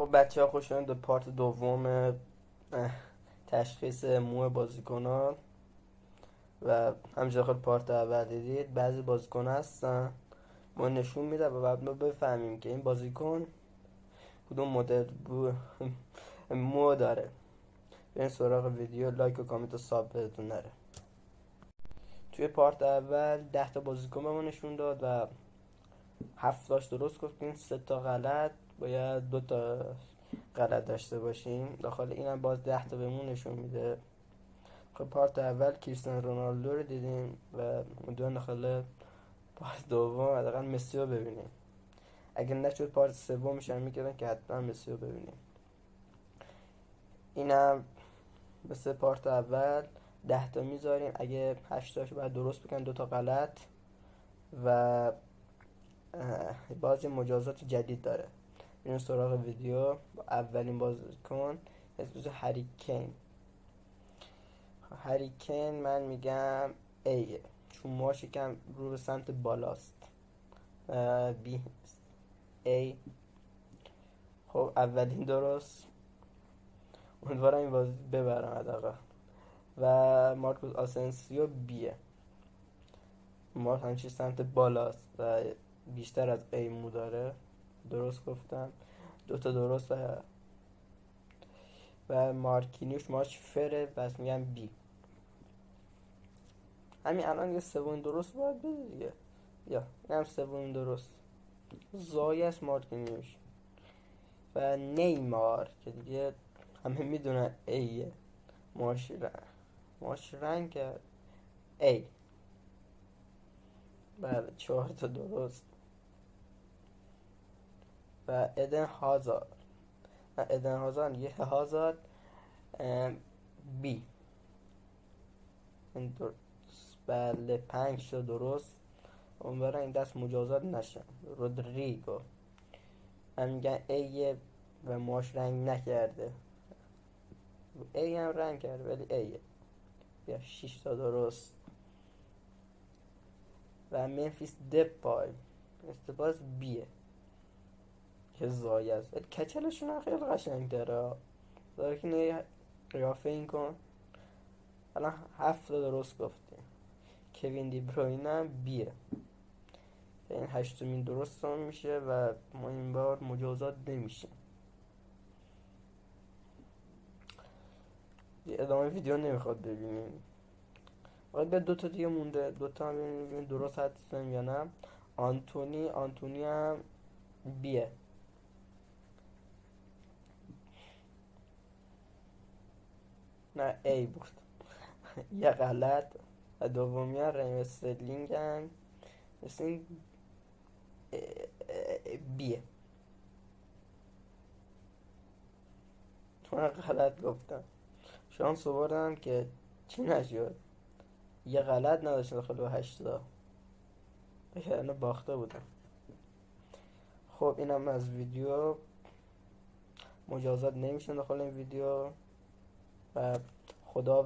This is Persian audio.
خب بچه ها خوش اومدید به پارت دوم تشخیص مو بازیکنان. و همینجا خود پارت اول دیدید بعضی بازیکن هستن ما نشون میده و بعد ما بفهمیم که این بازیکن کدوم مدل مو داره. برین سراغ ویدیو، لایک و کامنت و ساب بهتون نره. توی پارت اول 10 تا بازیکن به ما نشون داد و 7 تاش درست گفتیم، 3 تا غلط، باید 2 تا غلط داشته باشیم. داخل اینم باز 10 تا بهمون نشون میده. خب پارت اول کریستیانو رونالدو رو دیدیم و امیدوارم داخل پارت دوم حداقل مسی رو ببینیم. اگه نشد پارت سومش هم میگردن که حتما مسی رو ببینیم. اینم مثل پارت اول 10 تا میذاریم، اگه 8 تاشو باید درست بکنن، 2 تا غلط و باز مجازات جدید داره. بریم سراغ ویدیو. با اولین بازیکن اسمش هری کین. هری کین من میگم ایه، چون موهاش یکم رو به سمت بالاست. بی ای. خب اولین درست، امیدوارم این بازی ببرم حداقل. و مارکوس آسنسیو بیه، ما همچین سمت بالاست و بیشتر از ای مو داره. درست گفتم، 2 تا درست. و مارکینیوش ماش فره، پس میگم بی. همین الان یه سوم درست باید بده دیگه. یا این هم سوم درست. زایس مارکینیوش. و نیمار که دیگه همه میدونن ایه. ماش رنگ کرد ای. بله 4 تا درست. و ادن هازارد یه هازارد بی. این درست. بله 5 تا درست. امیدوارم این دست مجازات نشن. رودریگو من میگن ایه و ماش رنگ نکرده. ای هم رنگ کرده ولی ایه. یا 6 تا درست. و منفیس دپای استباز بیه که زایه است، ولی کچلشون هم خیلی قشنگ داره. داره که نه قیافه این کن. الان 7 تا درست گفتیم. کوین دی بروینه هم بیه. این 8مین درست هم میشه و ما این بار مجازات نمیشیم. ادامه ویدیو نمیخواد ببینیم. باید به 2 تا دیگه مونده، 2 تا هم ببینیم درست هستن یا نه. آنتونی هم بیه. نه ای بود. یه غلط. و دومی هم ریم استرلینگ هم مثل این بیه. تو من غلط گفتم، شانس آوردم که چی نشد. یه غلط نداشتم داخل با 8 تا باخته بودم. خب اینم از ویدیو. مجازات نمیشن داخل این ویدیو. و خدا